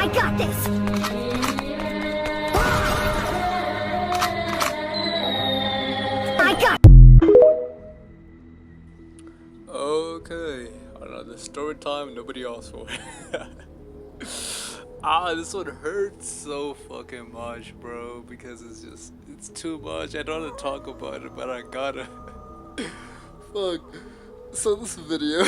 I got this! I got. Okay, another story time nobody asked for. This one hurts so fucking much, bro, because it's too much. I don't want to talk about it, but I gotta. Fuck. So this video,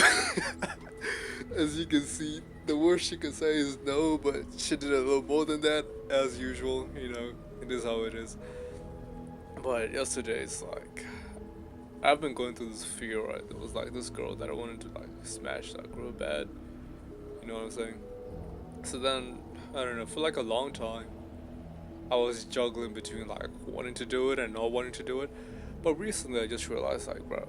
as you can see, the worst you can say is no, but she did a little more than that, as usual, you know, it is how it is. But yesterday, it's like, I've been going through this fear, right? There was like this girl that I wanted to like smash like real bad, you know what I'm saying? So then, I don't know, for like a long time, I was juggling between like wanting to do it and not wanting to do it. But recently I just realized like, bro,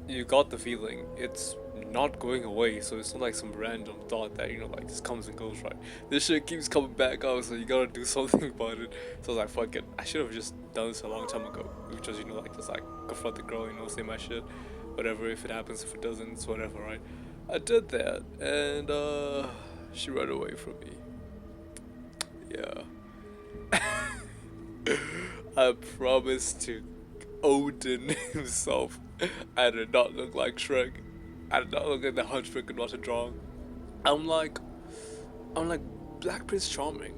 you got the feeling, it's not going away, so it's not like some random thought that, you know, like just comes and goes, right? This shit keeps coming back up, so you gotta do something about it. So I was like, fuck it, I should have just done this a long time ago, which was, you know, like just like confront the girl, you know, say my shit, whatever, if it happens, if it doesn't, it's whatever, right? I did that, and she ran away from me. Yeah. I promised to Odin himself I did not look like Shrek. I did not look like the hunchback of Notre Dame. I'm like Black Prince Charming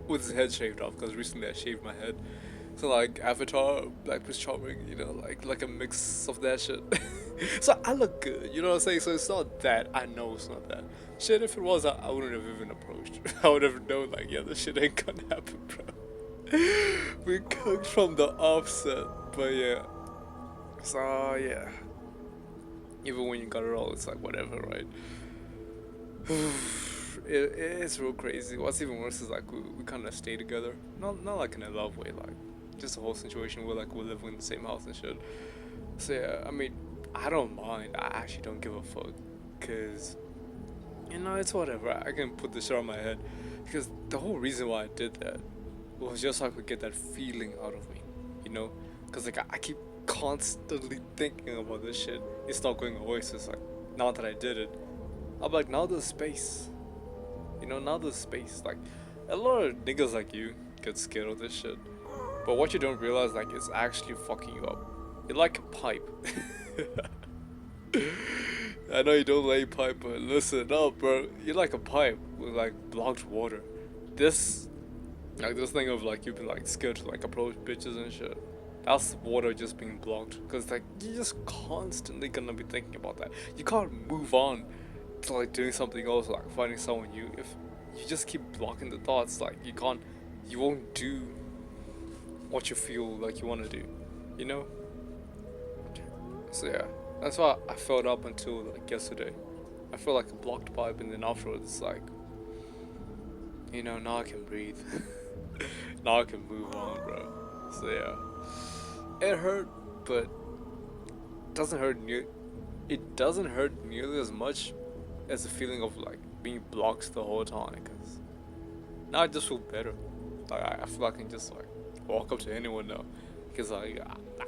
with his head shaved off, because recently I shaved my head. So like Avatar, Black Prince Charming, you know, like a mix of that shit. So I look good, you know what I'm saying? So it's not that. I know it's not that. Shit, if it was, I wouldn't have even approached. I would have known like, yeah, this shit ain't gonna happen, bro. We cooked from the offset, but yeah. So yeah. Even when you got it all, it's like whatever, right? It's real crazy. What's even worse is like we kind of stay together, not like in a love way, like just the whole situation where like we're living in the same house and shit. So yeah, I mean, I don't mind. I actually don't give a fuck, cause you know it's whatever. I can put this shit on my head, because the whole reason why I did that was just so I could get that feeling out of me, you know? Cause like I keep constantly thinking about this shit. It's not going away. So it's like now that I did it, I'm like, now there's space. You know, now there's space. Like a lot of niggas like you get scared of this shit, but what you don't realize, like, it's actually fucking you up. You're like a pipe. I know you don't lay pipe, but listen up, bro. You're like a pipe with like blocked water. This thing of like you've been like scared to like approach bitches and shit. That's water just being blocked, because like you're just constantly gonna be thinking about that. You can't move on to like doing something else, like finding someone new, if you just keep blocking the thoughts. Like you won't do what you feel like you want to do, you know? So yeah, that's why I felt up until like yesterday. I felt like a blocked pipe, and then afterwards it's like, you know, now I can breathe. Now I can move on, bro. So yeah. It hurt, but it doesn't hurt nearly as much as the feeling of like being blocked the whole time, because now I just feel better. Like I feel like I can just like walk up to anyone now, because like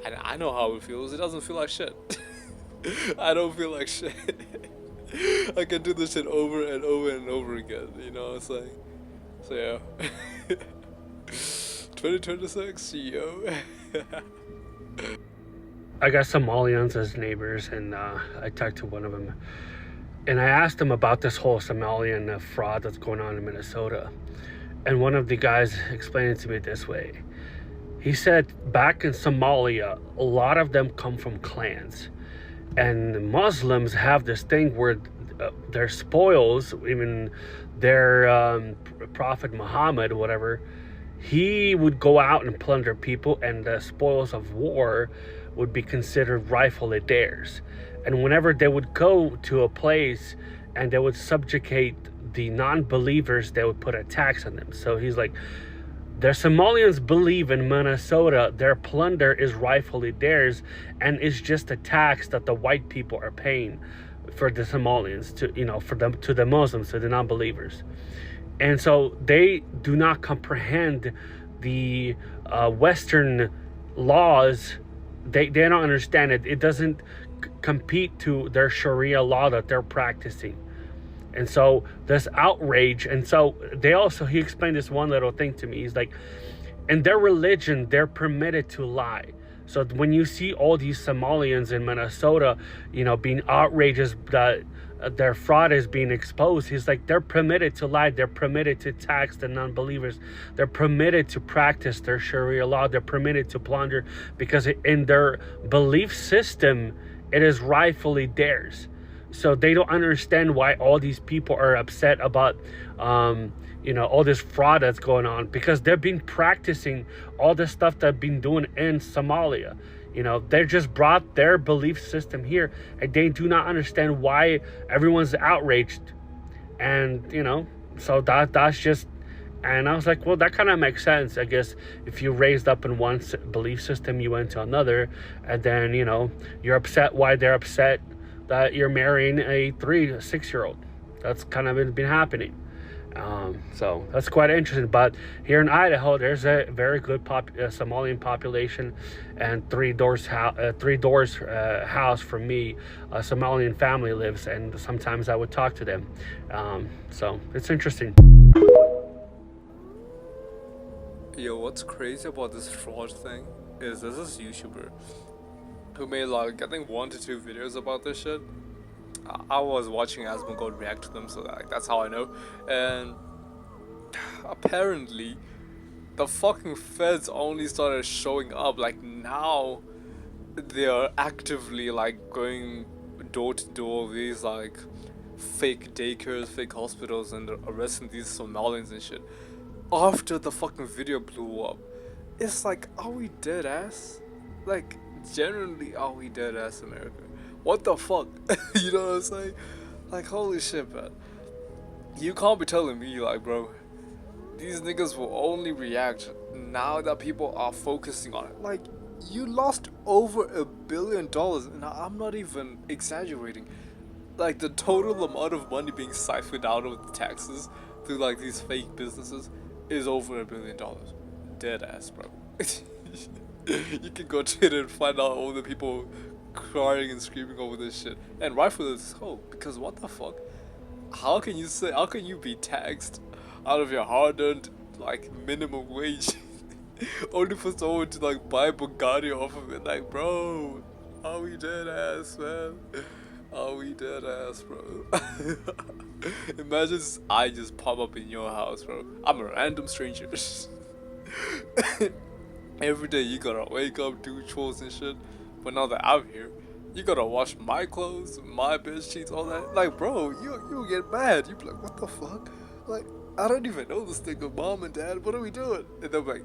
I know how it feels. It doesn't feel like shit. I don't feel like shit. I can do this shit over and over and over again, you know what I'm saying? So yeah. 2026, yo. I got Somalians as neighbors, and I talked to one of them, and I asked him about this whole Somalian fraud that's going on in Minnesota. And one of the guys explained it to me this way. He said back in Somalia, a lot of them come from clans, and Muslims have this thing where their spoils, even their Prophet Muhammad, whatever, he would go out and plunder people, and the spoils of war would be considered rightfully theirs. And whenever they would go to a place and they would subjugate the non-believers, they would put a tax on them. So he's like, the Somalians believe in Minnesota their plunder is rightfully theirs, and it's just a tax that the white people are paying for the Somalians, to, you know, for them, to the Muslims, to the non-believers. And so they do not comprehend the Western laws. They don't understand it. It doesn't compete to their Sharia law that they're practicing. And so this outrage, and so he explained this one little thing to me. He's like, in their religion, they're permitted to lie. So when you see all these Somalians in Minnesota, being outrageous that their fraud is being exposed, he's like, they're permitted to lie. They're permitted to tax the non-believers. They're permitted to practice their Sharia law. They're permitted to plunder because in their belief system, it is rightfully theirs. So they don't understand why all these people are upset about all this fraud that's going on, because they've been practicing all this stuff they've been doing in Somalia. They just brought their belief system here, and they do not understand why everyone's outraged. And so that's just, and I was like, well, that kind of makes sense. I guess if you raised up in one belief system, you went to another, and then you're upset why they're upset that you're marrying a 6-year-old. That's kind of been happening. So that's quite interesting. But here in Idaho, there's a very good Somalian population, and three doors house from me, a Somalian family lives, and sometimes I would talk to them. So it's interesting. Yo, what's crazy about this fraud thing is there's this YouTuber who made like, I think 1 to 2 videos about this shit. I was watching Asmongold react to them, so that's how I know. And apparently, the fucking feds only started showing up like now. They are actively like going door to door with these like fake daycares, fake hospitals, and arresting these Somalians and shit. After the fucking video blew up, it's like, are we dead ass? Like, generally, are we dead ass, America? What the fuck? You know what I'm saying? Like, holy shit, man. You can't be telling me, like, bro, these niggas will only react now that people are focusing on it. Like, you lost over $1 billion, and I'm not even exaggerating. Like, the total amount of money being siphoned out of the taxes through, like, these fake businesses is over $1 billion. Dead ass, bro. You can go to it and find out all the people crying and screaming over this shit, and rightfully so, because what the fuck? How can you be taxed out of your hard-earned like minimum wage only for someone to like buy Bugatti off of it? Like, bro, are we dead ass, man? Are we dead ass, bro? Imagine I just pop up in your house, bro. I'm a random stranger. Every day you gotta wake up, do chores and shit. But now that I'm here, you gotta wash my clothes, my bed sheets, all that. Like, bro, you get mad. You be like, what the fuck? Like, I don't even know this nigga, mom and dad. What are we doing? And they're like,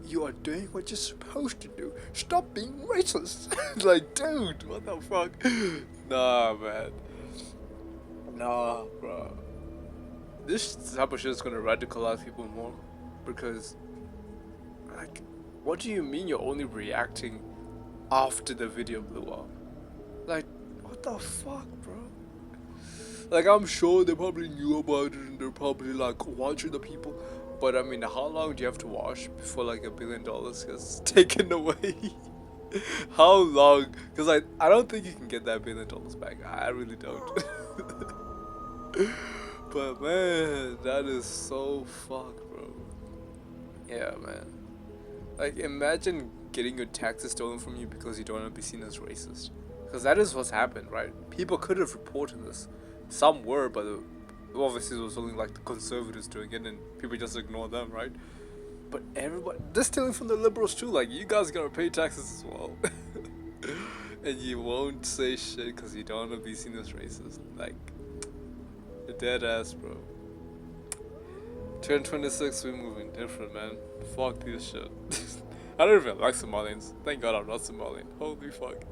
you are doing what you're supposed to do. Stop being racist. Like, dude, what the fuck? Nah, man. Nah, bro. This type of shit is gonna radicalize people more, because, like, what do you mean you're only reacting after the video blew up? Like, what the fuck, bro? Like, I'm sure they probably knew about it and they're probably like watching the people, but I mean, how long do you have to watch before like $1 billion gets taken away? How long? Because I don't think you can get that $1 billion back. I really don't. But man, that is so fucked, bro. Yeah, man. Like, imagine getting your taxes stolen from you because you don't want to be seen as racist. Because that is what's happened, right? People could have reported this. Some were, but obviously it was only like the conservatives doing it, and people just ignore them, right? But everybody, they're stealing from the liberals too. Like, you guys gotta pay taxes as well. And you won't say shit because you don't want to be seen as racist. Like, dead ass, bro. 2026, we're moving different, man. Fuck this shit. I don't even like Somalians. Thank God I'm not Somalian. Holy fuck.